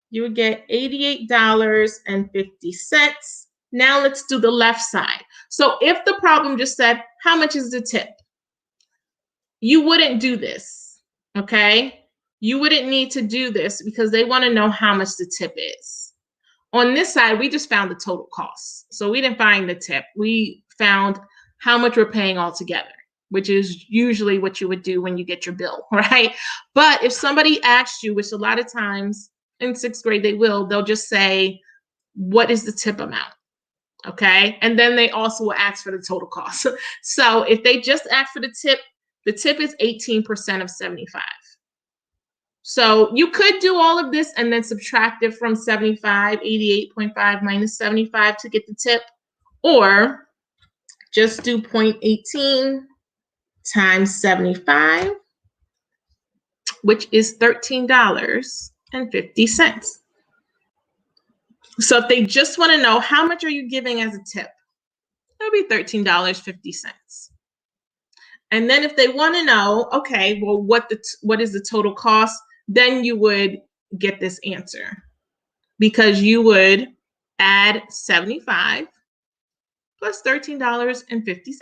you would get $88.50. Now let's do the left side. So if the problem just said, how much is the tip? You wouldn't do this, okay? You wouldn't need to do this because they want to know how much the tip is. On this side, we just found the total cost. So we didn't find the tip. We found how much we're paying altogether, which is usually what you would do when you get your bill, right? But if somebody asked you, which a lot of times in 6th grade they'll just say, what is the tip amount? Okay, and then they also will ask for the total cost. So if they just ask for the tip is 18% of 75. So you could do all of this and then subtract it from 75, 88.5 minus 75 to get the tip, or Just do 0.18 times 75, which is $13.50. So if they just want to know how much are you giving as a tip, it'll be $13.50. And then if they want to know, okay, well, what is the total cost? Then you would get this answer, because you would add 75 plus $13.50.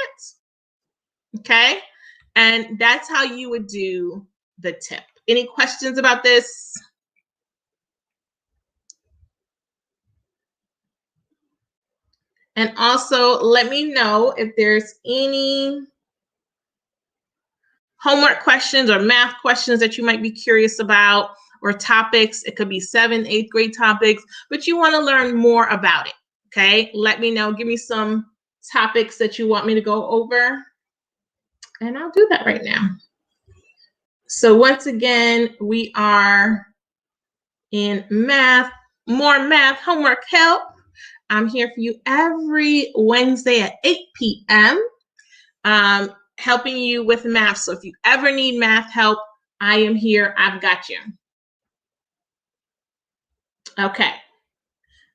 Okay? And that's how you would do the tip. Any questions about this? And also let me know if there's any homework questions or math questions that you might be curious about, or topics. It could be 7th, 8th grade topics, but you want to learn more about it. Okay, let me know. Give me some topics that you want me to go over, and I'll do that right now. So once again, we are in math, more math homework help. I'm here for you every Wednesday at 8 p.m. Helping you with math. So if you ever need math help, I am here. I've got you. Okay,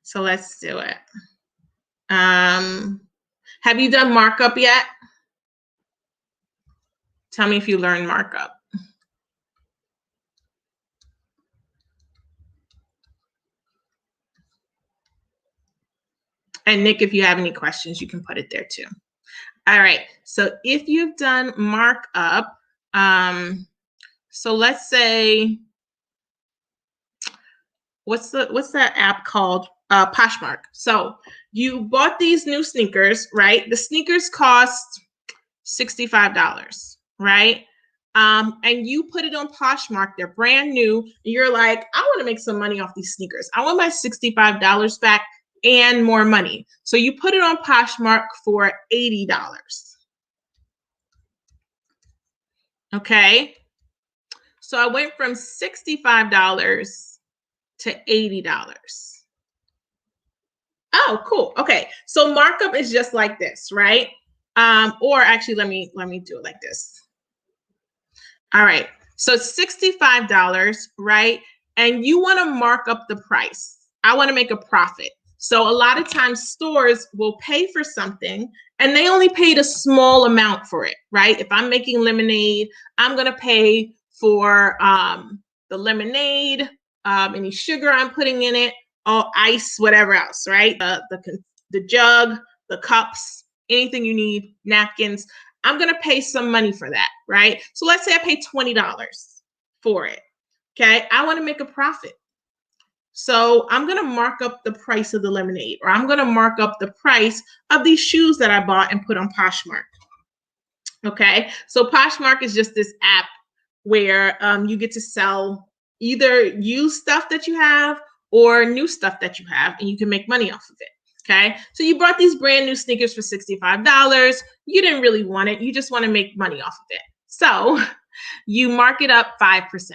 so let's do it. Have you done markup yet? Tell me if you learned markup. And Nick, if you have any questions, you can put it there too. All right, so if you've done markup, so let's say, what's that app called? Poshmark. So you bought these new sneakers, right? The sneakers cost $65, right? And you put it on Poshmark, they're brand new, and you're like, I want to make some money off these sneakers. I want my $65 back and more money. So you put it on Poshmark for $80. Okay. So I went from $65 to $80. Oh, cool. Okay. So markup is just like this, right? Or actually, let me do it like this. All right. So it's $65, right? And you want to mark up the price. I want to make a profit. So a lot of times stores will pay for something and they only paid a small amount for it, right? If I'm making lemonade, I'm going to pay for the lemonade, any sugar I'm putting in it, or ice, whatever else, right? The jug, the cups, anything you need, napkins. I'm going to pay some money for that, right? So let's say I pay $20 for it. Okay. I want to make a profit. So I'm going to mark up the price of the lemonade, or I'm going to mark up the price of these shoes that I bought and put on Poshmark. Okay. So Poshmark is just this app where you get to sell either used stuff that you have or new stuff that you have, and you can make money off of it. Okay. So you bought these brand new sneakers for $65. You didn't really want it. You just want to make money off of it. So you mark it up 5%.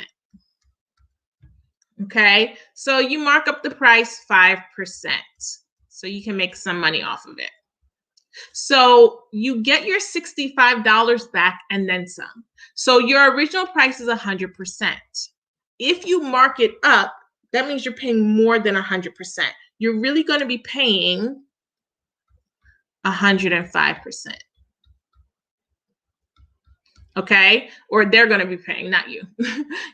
Okay. So you mark up the price 5%. So you can make some money off of it. So you get your $65 back and then some. So your original price is 100%. If you mark it up, that means you're paying more than 100%. You're really going to be paying 105%. Okay? Or they're going to be paying, not you.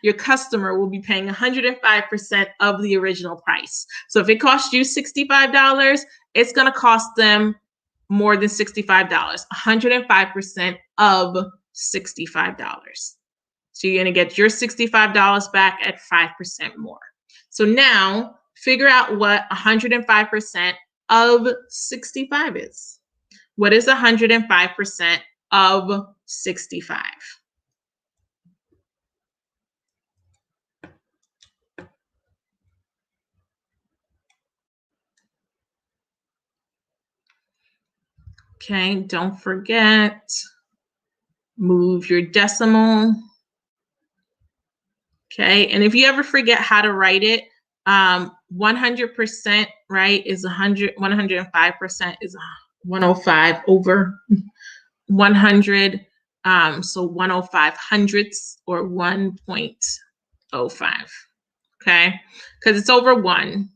Your customer will be paying 105% of the original price. So if it costs you $65, it's going to cost them more than $65, 105% of $65. So you're going to get your $65 back at 5% more. So now figure out what 105% of 65 is. What is 105% of 65? Okay, don't forget, move your decimal. Okay, and if you ever forget how to write it, 100%, right, is 100, 105% is 105 over 100. So 105 hundredths or 1.05. Okay, because it's over 1.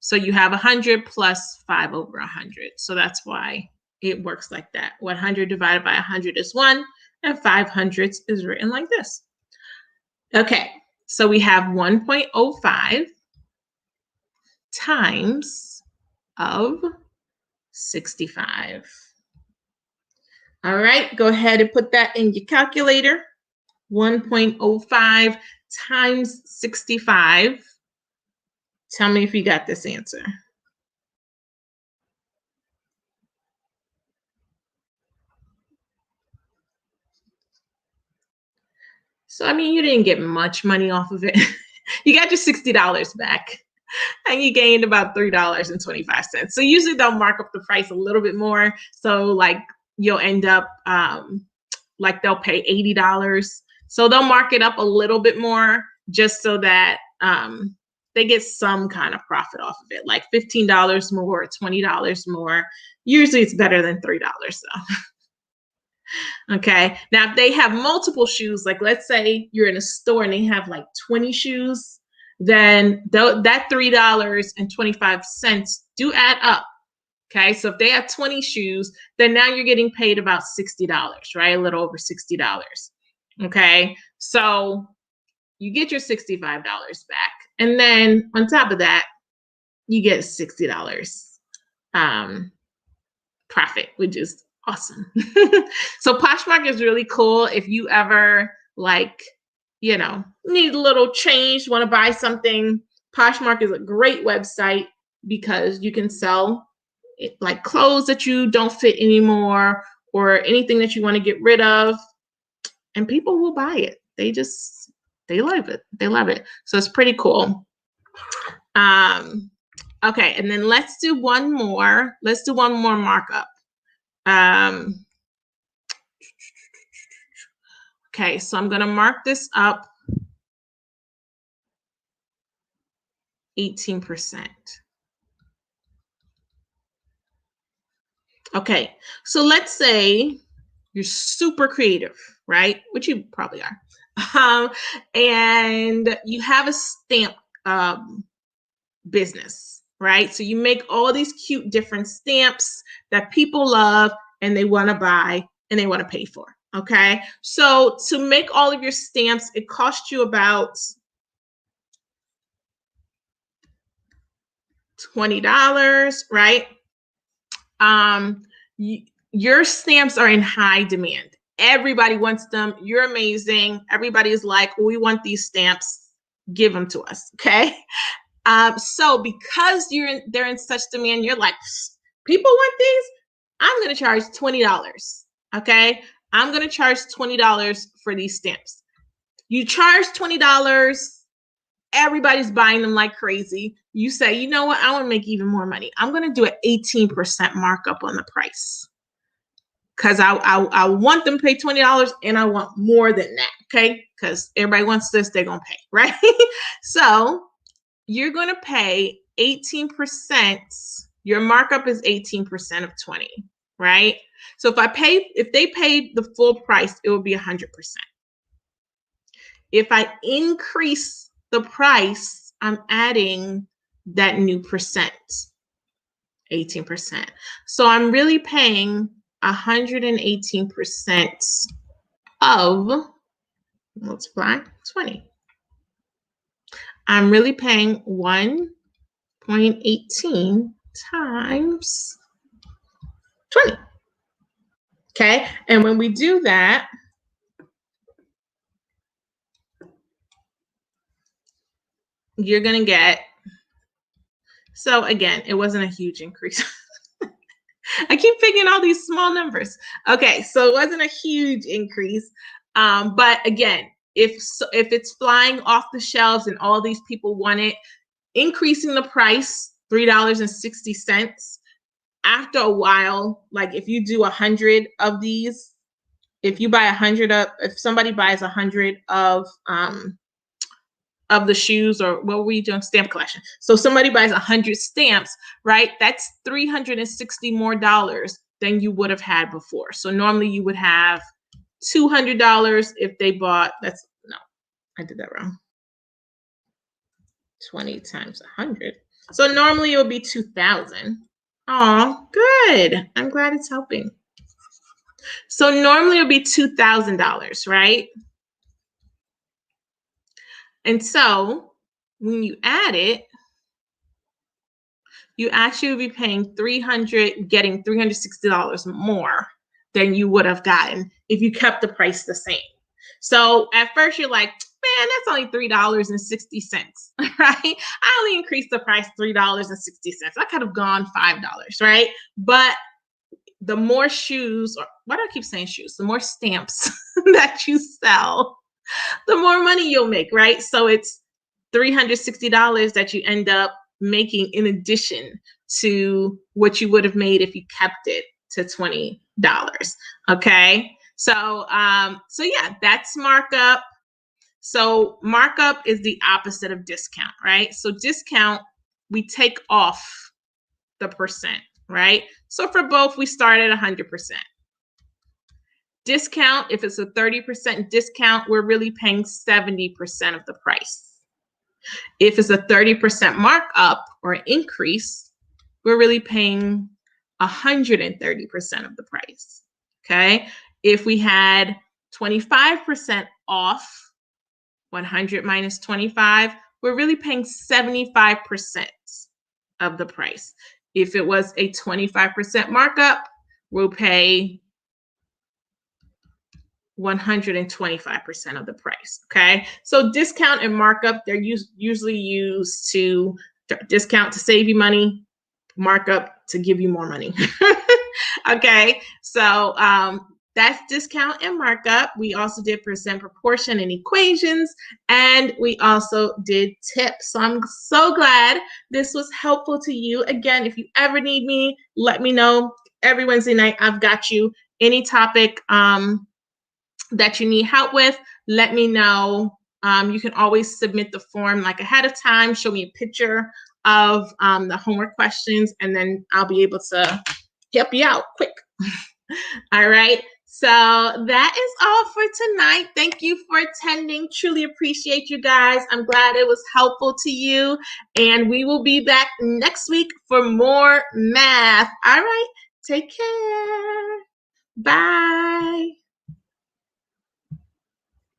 So you have 100 plus 5 over 100. So that's why it works like that. 100 divided by 100 is 1, and 5 hundredths is written like this. Okay, so we have 1.05 times of 65. All right, go ahead and put that in your calculator. 1.05 times 65. Tell me if you got this answer. So, I mean, you didn't get much money off of it. You got your $60 back, and you gained about $3.25. So usually they'll mark up the price a little bit more. So like you'll end up like they'll pay $80. So they'll mark it up a little bit more just so that they get some kind of profit off of it, like $15 more, $20 more. Usually it's better than $3 though. Okay. Now, if they have multiple shoes, like let's say you're in a store and they have like 20 shoes, then that $3.25 do add up. Okay. So if they have 20 shoes, then now you're getting paid about $60, right? A little over $60. Okay. So you get your $65 back. And then on top of that, you get $60 profit, which is awesome. So Poshmark is really cool. If you ever like, need a little change, want to buy something, Poshmark is a great website because you can sell like clothes that you don't fit anymore or anything that you want to get rid of, and people will buy it. They love it. They love it. So it's pretty cool. Okay, and then let's do one more. Let's do one more markup. Okay, so I'm going to mark this up 18%. Okay, so let's say you're super creative, right? Which you probably are. And you have a stamp business, right? So you make all these cute different stamps that people love and they want to buy and they want to pay for. Okay, so to make all of your stamps, it costs you about $20, right? Your stamps are in high demand. Everybody wants them. You're amazing. Everybody's like, we want these stamps. Give them to us, okay? So because they're in such demand, you're like, people want these? I'm going to charge $20, okay? I'm going to charge $20 for these stamps. You charge $20. Everybody's buying them like crazy. You say, you know what? I want to make even more money. I'm going to do an 18% markup on the price because I want them to pay $20 and I want more than that, okay? Because everybody wants this, they're going to pay, right? So you're going to pay 18%. Your markup is 18% of 20, right? So if they paid the full price, it would be 100%. If I increase the price, I'm adding that new percent, 18%. So I'm really paying 118% of, multiply 20. I'm really paying 1.18 times 20. Okay, and when we do that, you're going to get, so again, it wasn't a huge increase. I keep picking all these small numbers. Okay, so it wasn't a huge increase. But again, if it's flying off the shelves and all these people want it, increasing the price, $3.60, after a while, like if you do 100 of these, if somebody buys 100 of of the shoes, or what were we doing? Stamp collection. So somebody buys 100 stamps, right? That's $360 more than you would have had before. So normally you would have $200 if they bought, no, I did that wrong. 20 times 100. So normally it would be 2,000. Oh, good. I'm glad it's helping. So normally it would be $2,000, right? And so when you add it, you actually would be paying getting $360 more than you would have gotten if you kept the price the same. So at first you're like, man, that's only $3.60, right? I only increased the price $3.60. I could have gone $5, right? But the more shoes, or why do I keep saying shoes? The more stamps that you sell, the more money you'll make, right? So it's $360 that you end up making in addition to what you would have made if you kept it to $20. Okay. So yeah, that's markup. So markup is the opposite of discount, right? So discount, we take off the percent, right? So for both, we start at 100%. Discount, if it's a 30% discount, we're really paying 70% of the price. If it's a 30% markup or increase, we're really paying 130% of the price, okay? If we had 25% off, 100 minus 25, we're really paying 75% of the price. If it was a 25% markup, we'll pay 125% of the price, okay? So discount and markup, they're usually used to discount to save you money, markup to give you more money, okay? So that's discount and markup. We also did percent, proportion, and equations, and we also did tips. So I'm so glad this was helpful to you. Again, if you ever need me, let me know. Every Wednesday night, I've got you. Any topic that you need help with, let me know. You can always submit the form like ahead of time. Show me a picture of the homework questions, and then I'll be able to help you out quick. All right. So that is all for tonight. Thank you for attending. Truly appreciate you guys. I'm glad it was helpful to you. And we will be back next week for more math. All right. Take care. Bye.